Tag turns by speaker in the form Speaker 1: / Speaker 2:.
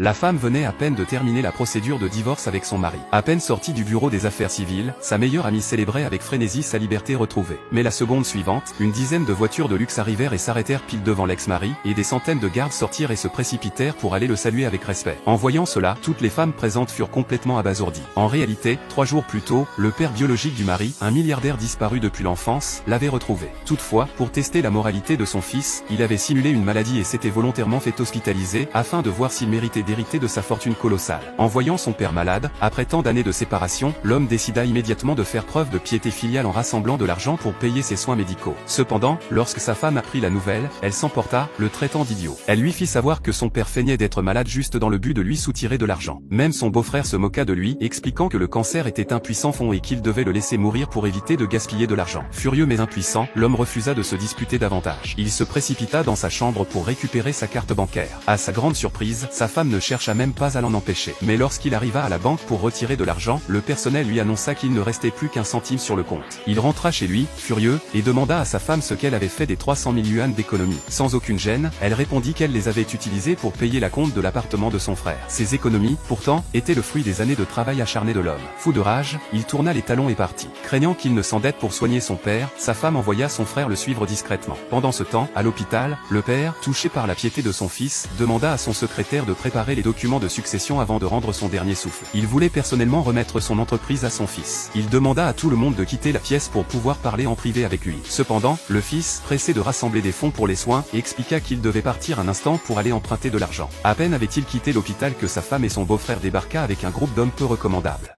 Speaker 1: La femme venait à peine de terminer la procédure de divorce avec son mari. À peine sortie du bureau des affaires civiles, sa meilleure amie célébrait avec frénésie sa liberté retrouvée. Mais la seconde suivante, une dizaine de voitures de luxe arrivèrent et s'arrêtèrent pile devant l'ex-mari, et des centaines de gardes sortirent et se précipitèrent pour aller le saluer avec respect. En voyant cela, toutes les femmes présentes furent complètement abasourdies. En réalité, 3 jours plus tôt, le père biologique du mari, un milliardaire disparu depuis l'enfance, l'avait retrouvé. Toutefois, pour tester la moralité de son fils, il avait simulé une maladie et s'était volontairement fait hospitaliser, afin de voir s'il méritait d'hériter de sa fortune colossale. En voyant son père malade, après tant d'années de séparation, l'homme décida immédiatement de faire preuve de piété filiale en rassemblant de l'argent pour payer ses soins médicaux. Cependant, lorsque sa femme apprit la nouvelle, elle s'emporta, le traitant d'idiot. Elle lui fit savoir que son père feignait d'être malade juste dans le but de lui soutirer de l'argent. Même son beau-frère se moqua de lui, expliquant que le cancer était un puissant fond et qu'il devait le laisser mourir pour éviter de gaspiller de l'argent. Furieux mais impuissant, l'homme refusa de se disputer davantage. Il se précipita dans sa chambre pour récupérer sa carte bancaire. À sa grande surprise, sa femme ne chercha même pas à l'en empêcher. Mais lorsqu'il arriva à la banque pour retirer de l'argent, le personnel lui annonça qu'il ne restait plus qu'un centime sur le compte. Il rentra chez lui, furieux, et demanda à sa femme ce qu'elle avait fait des 300 000 yuan d'économies. Sans aucune gêne, elle répondit qu'elle les avait utilisés pour payer la compte de l'appartement de son frère. Ces économies, pourtant, étaient le fruit des années de travail acharné de l'homme. Fou de rage, il tourna les talons et partit. Craignant qu'il ne s'endette pour soigner son père, sa femme envoya son frère le suivre discrètement. Pendant ce temps, à l'hôpital, le père, touché par la piété de son fils, demanda à son secrétaire de préparer les documents de succession avant de rendre son dernier souffle. Il voulait personnellement remettre son entreprise à son fils. Il demanda à tout le monde de quitter la pièce pour pouvoir parler en privé avec lui. Cependant, le fils, pressé de rassembler des fonds pour les soins, expliqua qu'il devait partir un instant pour aller emprunter de l'argent. À peine avait-il quitté l'hôpital que sa femme et son beau-frère débarqua avec un groupe d'hommes peu recommandables.